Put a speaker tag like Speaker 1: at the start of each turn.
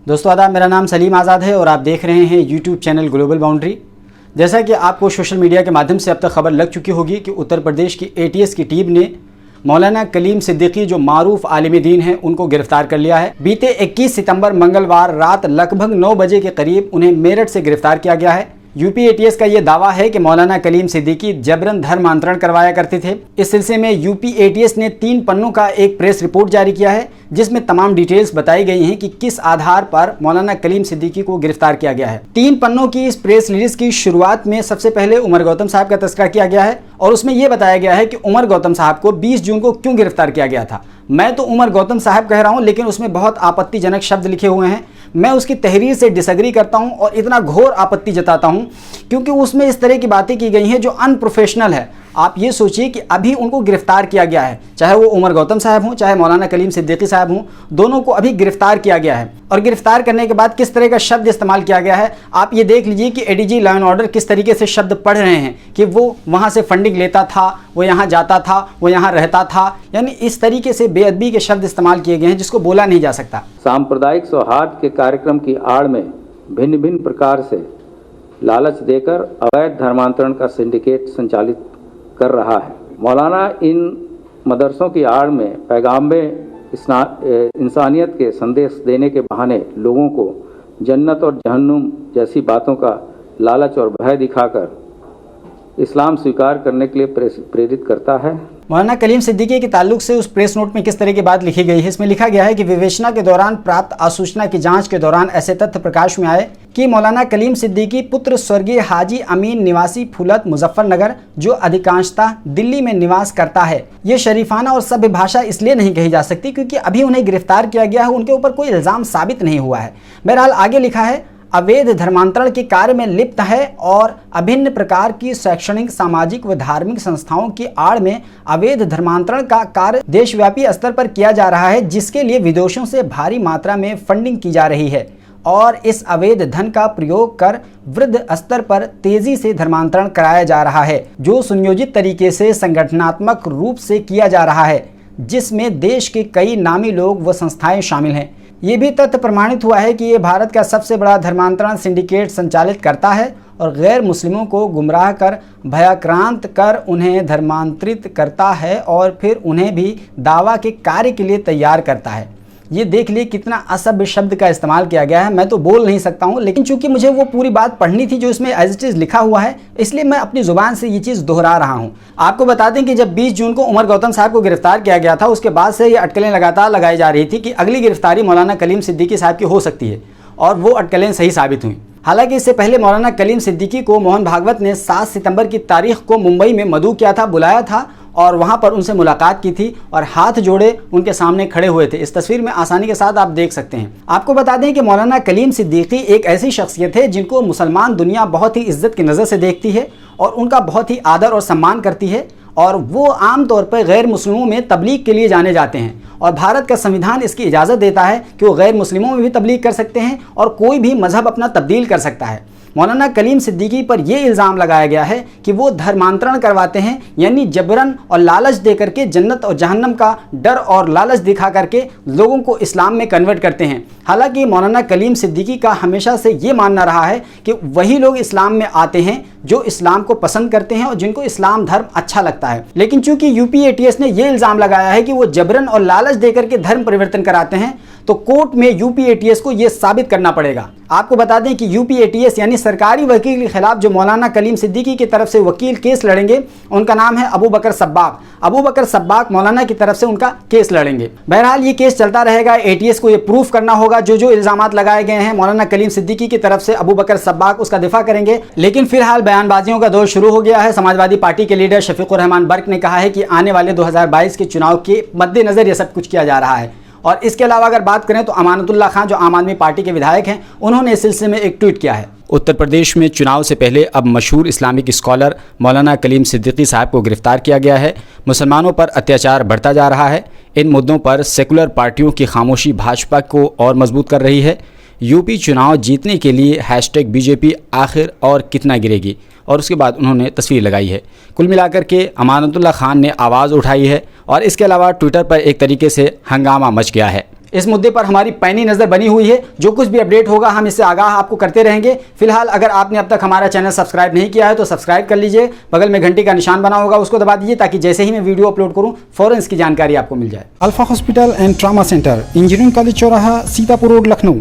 Speaker 1: दोस्तों आदाब, मेरा नाम सलीम आज़ाद है और आप देख रहे हैं यूट्यूब चैनल ग्लोबल बाउंड्री। जैसा कि आपको सोशल मीडिया के माध्यम से अब तक खबर लग चुकी होगी कि उत्तर प्रदेश की ATS की टीम ने मौलाना कलीम सिद्दीकी जो मारूफ आलिम दीन हैं उनको गिरफ्तार कर लिया है। बीते 21 सितंबर मंगलवार रात लगभग 9 बजे के करीब उन्हें मेरठ से गिरफ्तार किया गया है। यूपी ATS का ये दावा है कि मौलाना कलीम सिद्दीकी जबरन धर्मांतरण करवाया करते थे। इस सिलसिले में यूपी ATS ने 3 पन्नों का एक प्रेस रिपोर्ट जारी किया है जिसमें तमाम डिटेल्स बताई गई हैं कि किस आधार पर मौलाना कलीम सिद्दीकी को गिरफ्तार किया गया है। 3 पन्नों की इस प्रेस रिलीज की शुरुआत में सबसे पहले उमर गौतम साहब का तस्करा किया गया है और उसमें यह बताया गया है कि उमर गौतम साहब को 20 जून को क्यों गिरफ्तार किया गया था। मैं तो उमर गौतम साहब कह रहा हूं, लेकिन उसमें बहुत आपत्तिजनक शब्द लिखे हुए हैं। मैं उसकी तहरीर से डिसएग्री करता हूं और इतना घोर आपत्ति जताता हूं क्योंकि उसमें इस तरह की बातें की गई हैं जो अनप्रोफेशनल है। आप ये सोचिए कि अभी उनको गिरफ्तार किया गया है, चाहे वो उमर गौतम साहब हों चाहे मौलाना कलीम सिद्दीकी साहब हों, दोनों को अभी गिरफ्तार किया गया है। और गिरफ्तार करने के बाद किस तरह का शब्द इस्तेमाल किया गया है आप ये देख लीजिए कि ADG लॉ एंड ऑर्डर किस तरीके से शब्द पढ़ रहे हैं कि वो वहाँ से फंडिंग लेता था, वो यहाँ जाता था, वो यहाँ रहता था, यानी इस तरीके से बेअदबी के शब्द इस्तेमाल किए गए हैं जिसको बोला नहीं जा सकता।
Speaker 2: सांप्रदायिक सौहार्द के कार्यक्रम की आड़ में भिन्न भिन्न प्रकार से लालच देकर अवैध धर्मांतरण का सिंडिकेट संचालित कर रहा है। मौलाना इन मदरसों की आड़ में पैगाम इंसानियत के संदेश देने के बहाने लोगों को जन्नत और जहन्नुम जैसी बातों का लालच और भय दिखाकर इस्लाम स्वीकार करने के लिए प्रेरित करता है।
Speaker 1: मौलाना कलीम सिद्दीकी के ताल्लुक से उस प्रेस नोट में किस तरह की बात लिखी गई है, इसमें लिखा गया है कि विवेचना के दौरान प्राप्त आसूचना की जांच के दौरान ऐसे तथ्य प्रकाश में आए कि मौलाना कलीम सिद्दीकी पुत्र स्वर्गीय हाजी अमीन निवासी फूलत मुजफ्फरनगर जो अधिकांशतः दिल्ली में निवास करता है। ये शरीफाना और सभ्य भाषा इसलिए नहीं कही जा सकती क्योंकि अभी उन्हें गिरफ्तार किया गया है, उनके ऊपर कोई इल्ज़ाम साबित नहीं हुआ है। बहरहाल आगे लिखा है अवैध धर्मांतरण के कार्य में लिप्त है और अभिन्न प्रकार की शैक्षणिक, सामाजिक व धार्मिक संस्थाओं की आड़ में अवैध धर्मांतरण का कार्य देशव्यापी स्तर पर किया जा रहा है जिसके लिए विदेशों से भारी मात्रा में फंडिंग की जा रही है और इस अवैध धन का प्रयोग कर वृद्ध स्तर पर तेजी से धर्मांतरण कराया जा रहा है जो सुनियोजित तरीके से संगठनात्मक रूप से किया जा रहा है जिसमें देश के कई नामी लोग व संस्थाएं शामिल हैं। ये भी तथ्य प्रमाणित हुआ है कि ये भारत का सबसे बड़ा धर्मांतरण सिंडिकेट संचालित करता है और गैर मुस्लिमों को गुमराह कर भयाक्रांत कर उन्हें धर्मांतरित करता है और फिर उन्हें भी दावा के कार्य के लिए तैयार करता है। ये देख लिए कितना असभ्य शब्द का इस्तेमाल किया गया है। मैं तो बोल नहीं सकता हूँ, लेकिन चूंकि मुझे वो पूरी बात पढ़नी थी जो इसमें एज इट इज़ लिखा हुआ है, इसलिए मैं अपनी ज़ुबान से ये चीज़ दोहरा रहा हूँ। आपको बता दें कि जब 20 जून को उमर गौतम साहब को गिरफ्तार किया गया था उसके बाद से ये अटकलें लगातार लगाई जा रही थी कि अगली गिरफ्तारी मौलाना कलीम सिद्दीकी साहब की हो सकती है और वो अटकलें सही साबित हुई। हालांकि इससे पहले मौलाना कलीम सिद्दीकी को मोहन भागवत ने 7 सितंबर की तारीख को मुंबई में मदऊ किया था, बुलाया था और वहां पर उनसे मुलाकात की थी और हाथ जोड़े उनके सामने खड़े हुए थे। इस तस्वीर में आसानी के साथ आप देख सकते हैं। आपको बता दें कि मौलाना कलीम सिद्दीकी एक ऐसी शख्सियत है जिनको मुसलमान दुनिया बहुत ही इज्जत की नज़र से देखती है और उनका बहुत ही आदर और सम्मान करती है और वो आम तौर पर गैर मुस्लिमों में तबलीग के लिए जाने जाते हैं और भारत का संविधान इसकी इजाज़त देता है कि वो गैर मुस्लिमों में भी तबलीग कर सकते हैं और कोई भी मजहब अपना तब्दील कर सकता है। मौलाना कलीम सिद्दीकी पर यह इल्ज़ाम लगाया गया है कि वो धर्मांतरण करवाते हैं, यानी जबरन और लालच दे करके जन्नत और जहन्नम का डर और लालच दिखा करके लोगों को इस्लाम में कन्वर्ट करते हैं। हालांकि मौलाना कलीम सिद्दीकी का हमेशा से ये मानना रहा है कि वही लोग इस्लाम में आते हैं जो इस्लाम को पसंद करते हैं और जिनको इस्लाम धर्म अच्छा लगता है। लेकिन चूंकि यूपी ATS ने यह इल्ज़ाम लगाया है कि वो जबरन और लालच देकर के धर्म परिवर्तन कराते हैं तो कोर्ट में यूपी ATS को यह साबित करना पड़ेगा। आपको बता दें कि यूपी ATS यानी सरकारी वकील के खिलाफ जो मौलाना कलीम सिद्दीकी की तरफ से वकील केस लड़ेंगे उनका नाम है अबू बकर सब्बाक। अबू बकर सब्बाक मौलाना की तरफ से उनका केस लड़ेंगे। बहरहाल ये केस चलता रहेगा। ATS को ये प्रूफ करना होगा जो इल्जामात लगाए गए हैं मौलाना कलीम सिद्दीकी की तरफ से अबू बकर सब्बाक उसका दिफा करेंगे। लेकिन फिलहाल बयानबाजियों का दौर शुरू हो गया है। समाजवादी पार्टी के लीडर शफीकुर रहमान बर्क ने कहा है कि आने वाले 2022 के चुनाव के मद्देनजर ये सब कुछ किया जा रहा है। और इसके अलावा अगर बात करें तो अमानतुल्लाह खान जो आम आदमी पार्टी के विधायक हैं उन्होंने इस सिलसिले में एक ट्वीट किया है। उत्तर प्रदेश में चुनाव से पहले अब मशहूर इस्लामिक स्कॉलर मौलाना कलीम सिद्दीकी साहब को गिरफ्तार किया गया है। मुसलमानों पर अत्याचार बढ़ता जा रहा है। इन मुद्दों पर सेकुलर पार्टियों की खामोशी भाजपा को और मजबूत कर रही है। यूपी चुनाव जीतने के लिए #BJP आखिर और कितना गिरेगी, और उसके बाद उन्होंने तस्वीर लगाई है। कुल मिलाकर के अमानतुल्लाह खान ने आवाज़ उठाई है और इसके अलावा ट्विटर पर एक तरीके से हंगामा मच गया है। इस मुद्दे पर हमारी पैनी नजर बनी हुई है। जो कुछ भी अपडेट होगा हम इससे आगाह आपको करते रहेंगे। फिलहाल अगर आपने अब तक हमारा चैनल सब्सक्राइब नहीं किया है तो सब्सक्राइब कर लीजिए, बगल में घंटी का निशान बना होगा उसको दबा दीजिए, ताकि जैसे ही मैं वीडियो अपलोड करूं फौरन इसकी जानकारी आपको मिल जाए। Alpha hospital and trauma centre, engineering college चौराहा, सीतापुर रोड, लखनऊ।